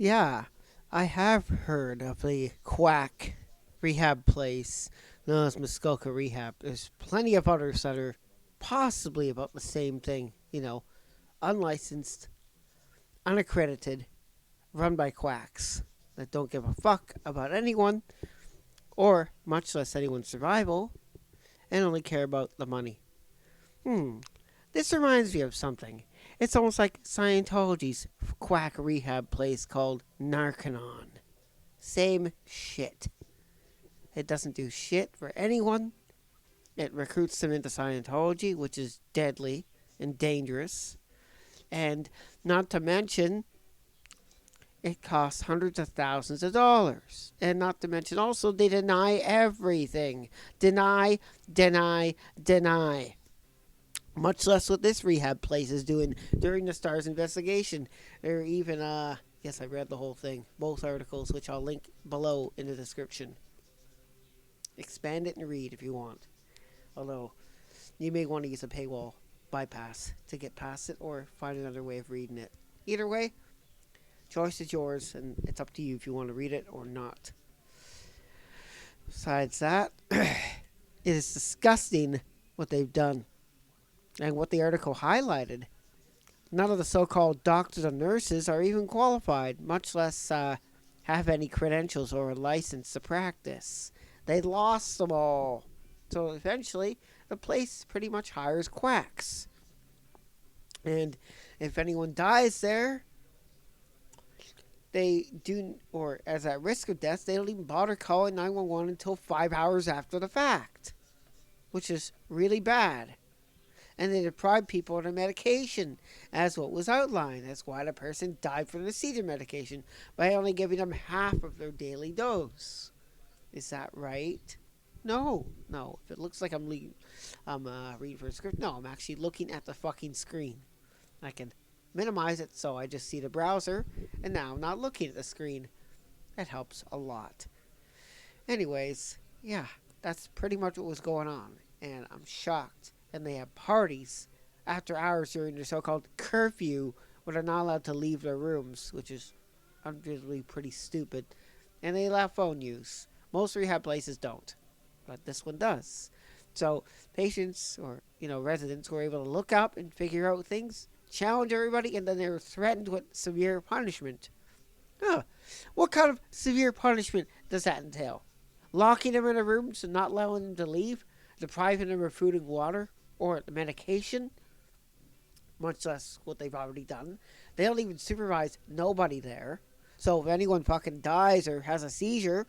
Yeah, I have heard of the Quack rehab place known as Muskoka Rehab. There's plenty of others that are possibly about the same thing. Unlicensed, unaccredited, run by quacks that don't give a fuck about anyone or much less anyone's survival and only care about the money. Hmm. This reminds me of something. It's almost like Scientology's quack rehab place called Narconon. Same shit. It doesn't do shit for anyone. It recruits them into Scientology, which is deadly and dangerous. And not to mention, it costs hundreds of thousands of dollars. And not to mention, also, they deny everything. Deny, deny, deny. Much less what this rehab place is doing during the STARS investigation. Or even, yes, I read the whole thing. Both articles, which I'll link below in the description. Expand it and read if you want. Although, you may want to use a paywall bypass to get past it or find another way of reading it. Either way, choice is yours, and it's up to you if you want to read it or not. Besides that, it is disgusting what they've done and what the article highlighted. None of the so-called doctors and nurses are even qualified, much less have any credentials or a license to practice. They lost them all. So eventually, the place pretty much hires quacks. And if anyone dies there, they do, or as at risk of death, they don't even bother calling 911 until 5 hours after the fact, which is really bad. And they deprive people of their medication, as what was outlined. That's why the person died from the seizure medication, by only giving them half of their daily dose. Is that right? No. If it looks like I'm reading for a script, no, I'm actually looking at the fucking screen. I can minimize it so I just see the browser, and now I'm not looking at the screen. That helps a lot. Anyways, yeah, that's pretty much what was going on, and I'm shocked. And they have parties after hours during their so-called curfew where they're not allowed to leave their rooms, which is unbelievably pretty stupid. And they allow phone use. Most rehab places don't, but this one does. So patients or residents were able to look up and figure out things, challenge everybody, and then they were threatened with severe punishment. What kind of severe punishment does that entail? Locking them in a room and not allowing them to leave? Depriving them of food and water? Or the medication? Much less what they've already done. They don't even supervise nobody there. So if anyone fucking dies or has a seizure,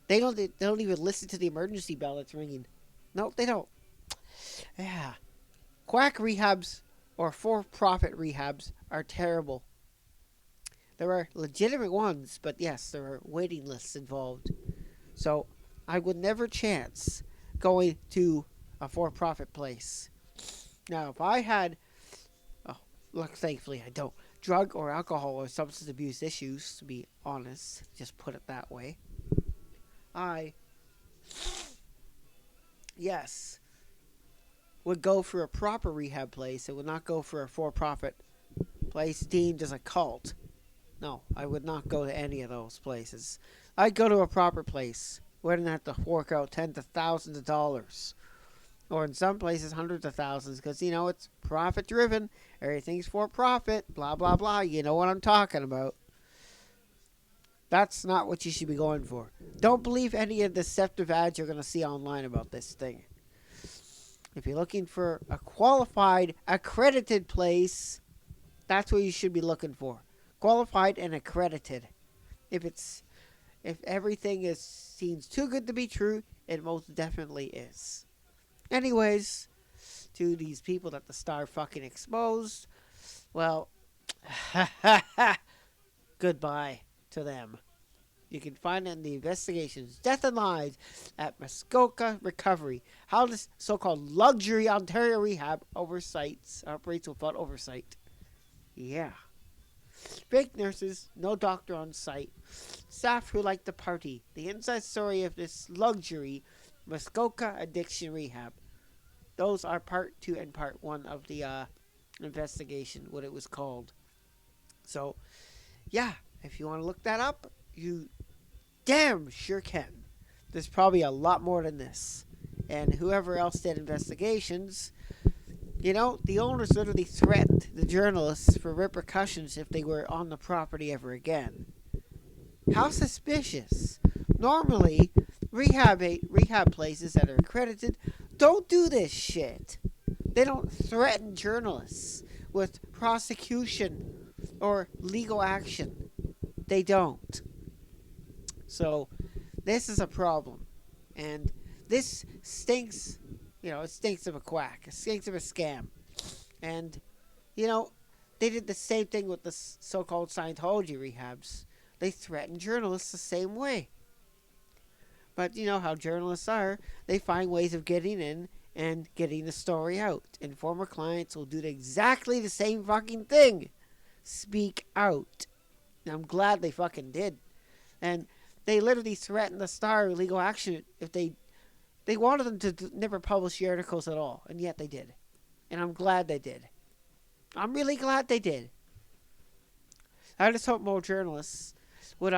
they don't even listen to the emergency bell that's ringing. No, they don't. Yeah. Quack rehabs or for-profit rehabs are terrible. There are legitimate ones, but yes, there are waiting lists involved. So I would never chance going to a for-profit place. Now, if I had, look, thankfully I don't, drug or alcohol or substance abuse issues, to be honest, just put it that way, I, yes, would go for a proper rehab place. It would not go for a for-profit place deemed as a cult. No, I would not go to any of those places. I'd go to a proper place where I didn't have to fork out tens of thousands of dollars. Or in some places, hundreds of thousands, because, it's profit-driven. Everything's for profit, blah, blah, blah. You know what I'm talking about. That's not what you should be going for. Don't believe any of the deceptive ads you're going to see online about this thing. If you're looking for a qualified, accredited place, that's what you should be looking for. Qualified and accredited. If everything seems too good to be true, it most definitely is. Anyways, to these people that the Star fucking exposed, well, goodbye to them. You can find it in the investigations, Death and Lies at Muskoka Recovery. How this so-called luxury Ontario rehab operates without oversight. Yeah. Fake nurses, no doctor on site. Staff who like to party. The inside story of this luxury Muskoka Addiction Rehab. Those are part 2 and part 1 of the investigation, what it was called. So, yeah, If you want to look that up, you damn sure can. There's probably a lot more than this. And whoever else did investigations, the owners literally threatened the journalists for repercussions if they were on the property ever again. How suspicious. Normally, rehab places that are accredited don't do this shit. They don't threaten journalists with prosecution or legal action. They don't. So, this is a problem. And this stinks, it stinks of a quack. It stinks of a scam. And, they did the same thing with the so-called Scientology rehabs. They threaten journalists the same way. But you know how journalists are. They find ways of getting in and getting the story out. And former clients will do exactly the same fucking thing. Speak out. And I'm glad they fucking did. And they literally threatened the Star with legal action if they wanted them to never publish the articles at all. And yet they did. And I'm glad they did. I'm really glad they did. I just hope more journalists would